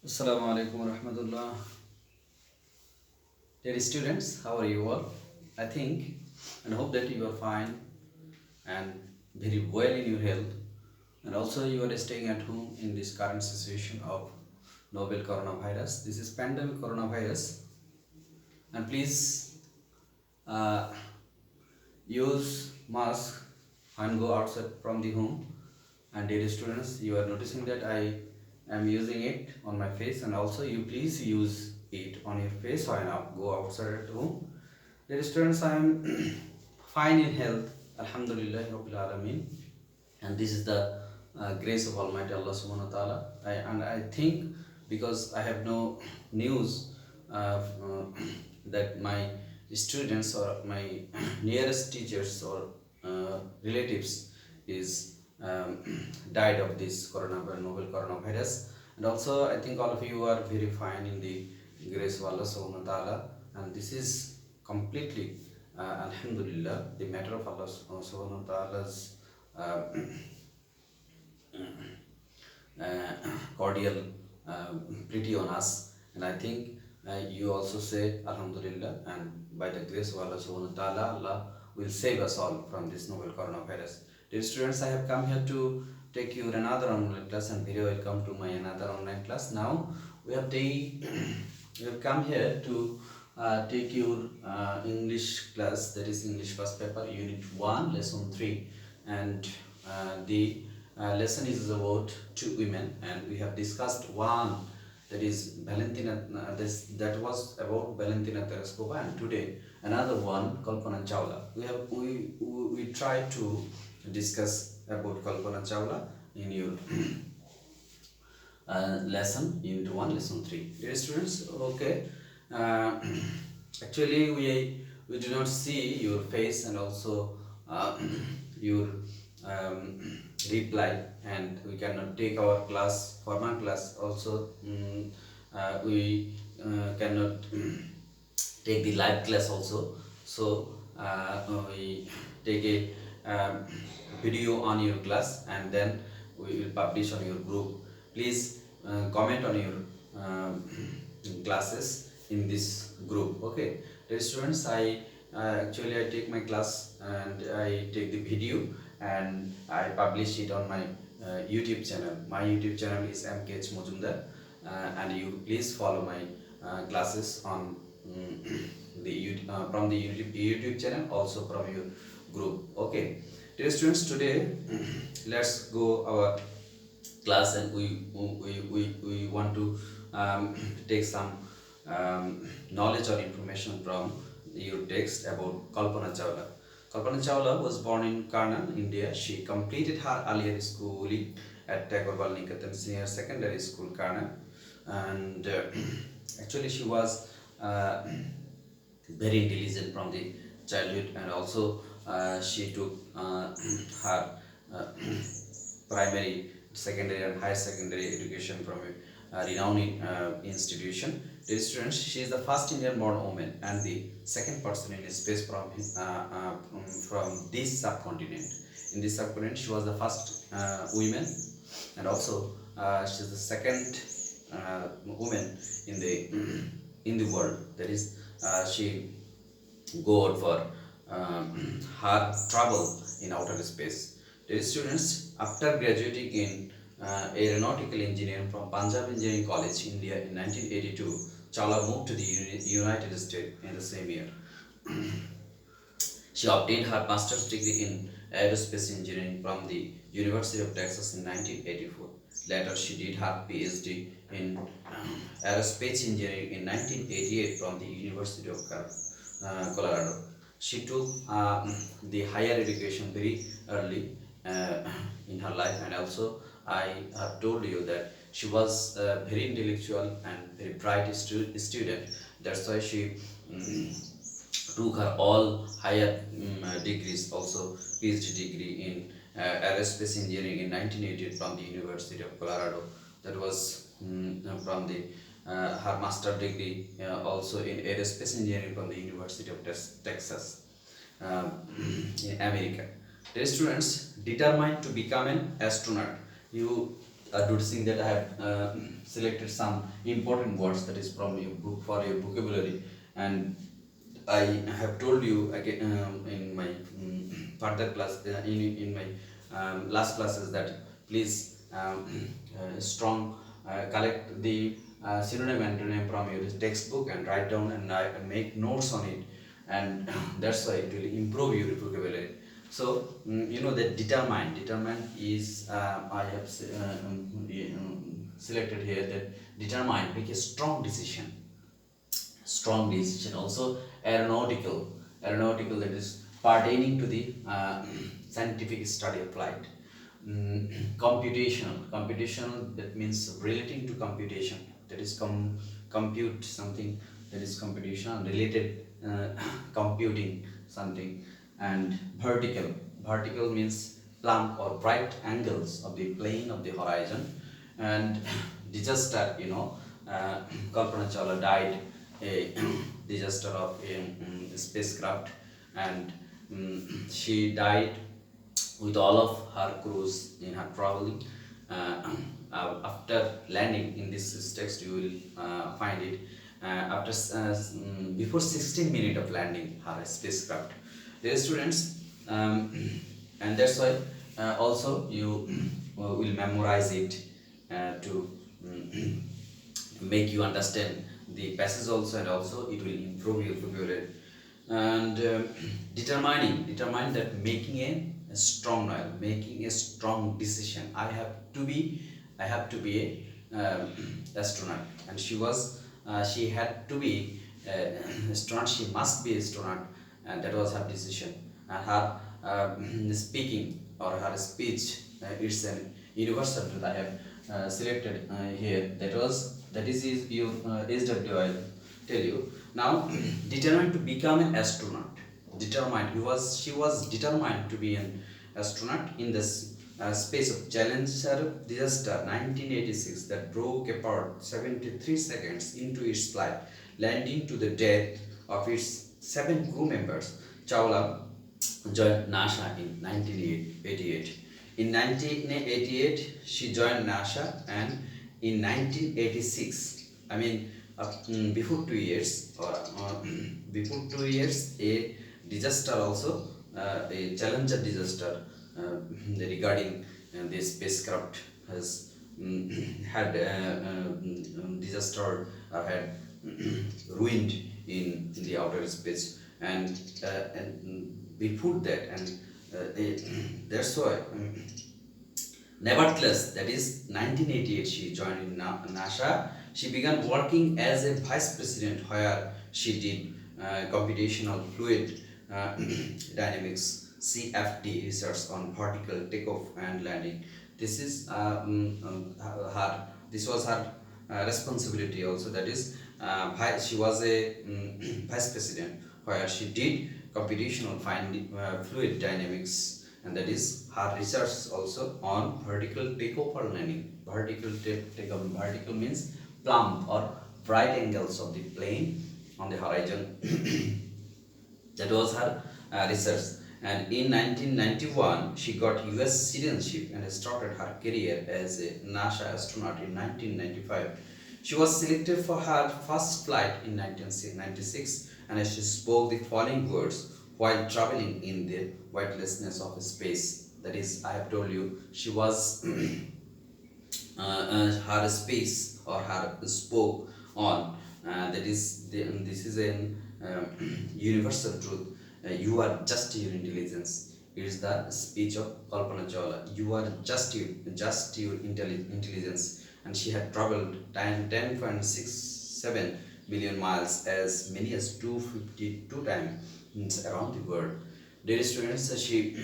Assalamu alaikum warahmatullah. Dear students, how are you all? I think and hope that you are fine and very well in your health, and also you are staying at home in this current situation of novel coronavirus. This is pandemic coronavirus, and please uh, use mask and go outside from the home. And dear students, you are noticing that I am using it on my face, and also you please use it on your face or now go outside at home. Dear students, I am fine in health, alhamdulillah rabbil alameen, and this is the grace of Almighty Allah subhanahu wa ta'ala. And I think because I have no news that my students or my nearest teachers or relatives is died of this novel coronavirus. And also I think all of you are very fine in the grace of Allah subhanahu wa ta'ala, and this is completely alhamdulillah the matter of Allah subhanahu wa ta'ala's uh, cordial pity on us. And I think you also say alhamdulillah, and by the grace of Allah subhanahu wa ta'ala, Allah will save us all from this novel coronavirus. Dear students, I have come here to take you another online class, and very welcome to my another online class. Now we have come here to take your English class, that is English first paper, unit 1, lesson 3, and the lesson is about two women, and we have discussed one, that is Valentina, that was about Valentina Tereshkova, and today another one, Kalpana Chawla. We try to discuss about Kalpana Chawla in your lesson unit 1, lesson 3. Dear students, okay, actually we do not see your face, and also your reply, and we cannot take our class, formal class also. We cannot take the live class also, so we take a video on your class, and then we will publish on your group. Please comment on your classes in this group. Okay, dear students, I actually I take my class and I take the video and I publish it on my YouTube channel. My YouTube channel is MKH Mojumdar, and you please follow my classes on from the YouTube channel, also from your group. Okay, dear students, today let's go our class, and we want to take some knowledge or information from your text about Kalpana Chawla. Kalpana Chawla was born in Karnan, India. She completed her earlier schooling at Tagore Nikatan Senior Secondary School, Karnan, and actually she was very intelligent from the childhood, and also she took her primary, secondary and higher secondary education from a renowned institution. Dear students, she is the first Indian born woman and the second person in space from this subcontinent. In this subcontinent, she was the first woman, and also she is the second woman in the world. That is, she go out for her travel in outer space. Dear students, after graduating in aeronautical engineering from Punjab Engineering College, India in 1982, Chawla moved to the United States in the same year. She obtained her master's degree in aerospace engineering from the University of Texas in 1984. Later, she did her PhD in aerospace engineering in 1988 from the University of Colorado. She took the higher education very early in her life, and also I have told you that she was a very intellectual and very bright student. That's why she took her all higher degrees, also PhD degree in aerospace engineering in 1988 from the University of Colorado. That was from the her master degree also in aerospace engineering from the University of Texas in America. The students determined to become an astronaut. You noticing that I have selected some important words that is from your book for your vocabulary, and I have told you again in my further class in my last classes that please strong collect the synonym and antonym from your textbook and write down and make notes on it, and that's why it will improve your vocabulary. So you know that determine is I have selected here that determine make a strong decision. Also aeronautical that is pertaining to the scientific study of flight. Computational that means relating to computation, that is compute something, that is computation related computing something. And vertical means plumb or right angles of the plane of the horizon. And disaster, Kalpana Chawla died a disaster of a spacecraft, and she died with all of her crews in her traveling. After landing in this text, you will find it. Before 16 minutes of landing her spacecraft, dear students, and that's why also you will memorize it to make you understand the passage also, and also it will improve your vocabulary. And determine that making a strong will, making a strong decision. I have to be a astronaut, and she had to be astronaut, she must be astronaut, and that was her decision. And her speaking or her speech, it's an universal truth I have selected here. That is your SW, I'll tell you now. Determined to become an astronaut. Determined, she was determined to be an astronaut in this space of Challenger disaster 1986 that broke apart 73 seconds into its flight, landing to the death of its 7 crew members. Chawla joined NASA in 1988. In 1988, she joined NASA, and in 1986, I mean, before 2 years, before 2 years, a disaster also, a Challenger disaster regarding the spacecraft has had disaster or had ruined in the outer space, and before that, and that's why. Nevertheless, that is 1988, she joined in NASA. She began working as a vice president, where she did computational fluid dynamics (CFD) research on vertical takeoff and landing. This is her. This was her responsibility also. That is, she was a vice president, where she did computational fluid dynamics, and that is her research also on vertical takeoff or landing. Vertical means plumb or right angles of the plane on the horizon. That was her research. And in 1991, she got US citizenship and started her career as a NASA astronaut in 1995. She was selected for her first flight in 1996, and she spoke the following words while traveling in the weightlessness of space. That is, I have told you, she was her space or her spoke on. This is an universal truth. You are just your intelligence. It is the speech of Kalpana Chawla. You are just your intelligence. And she had traveled 10.67 billion miles, as many as 252 times around the world. Dear students, she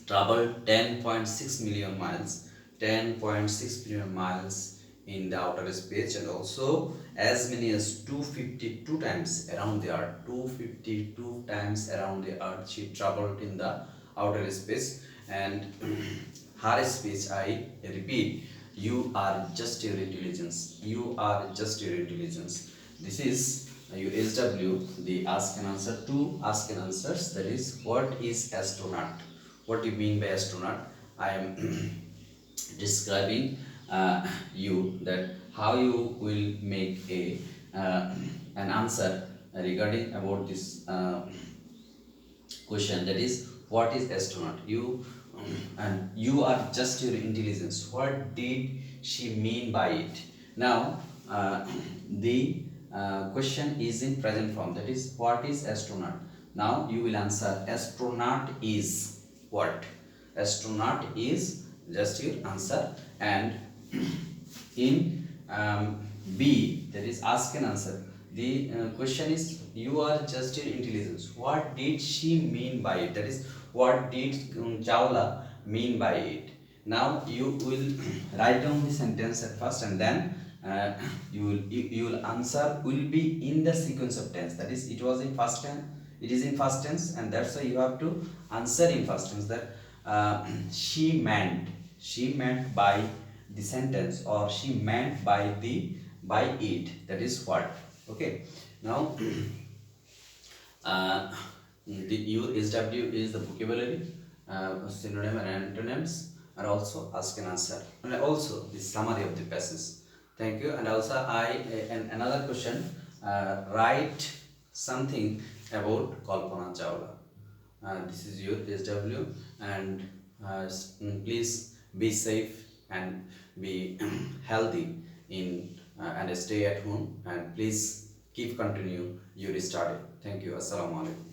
traveled 10.6 million miles, 10.6 billion miles in the outer space, and also as many as 252 times around the earth. 252 times around the earth she traveled in the outer space. And her speech, I repeat, you are just your intelligence. You are just your intelligence. This is USW, the ask and answer, two ask and answers. That is, what is astronaut? What do you mean by astronaut? I am describing you that how you will make a an answer regarding about this question, that is what is astronaut. You and you are just your intelligence, what did she mean by it. Now the question is in present form, that is what is astronaut. Now you will answer astronaut is what. Astronaut is just your answer. And in B, that is ask and answer. The question is you are just your intelligence, what did she mean by it, that is what did Chawla mean by it. Now you will write down the sentence at first, and then you will answer will be in the sequence of tense, that is it was in first tense, it is in first tense, and that's why you have to answer in first tense that she meant by the sentence, or she meant by it, that is what. Okay, now your SW is the vocabulary, synonym and antonyms, and also ask and answer, and also the summary of the passage. Thank you. And also and another question, write something about Kalpana Chawla. This is your SW, and please be safe and be healthy in and stay at home, and please keep continue your study. Thank you. Assalamu alaikum.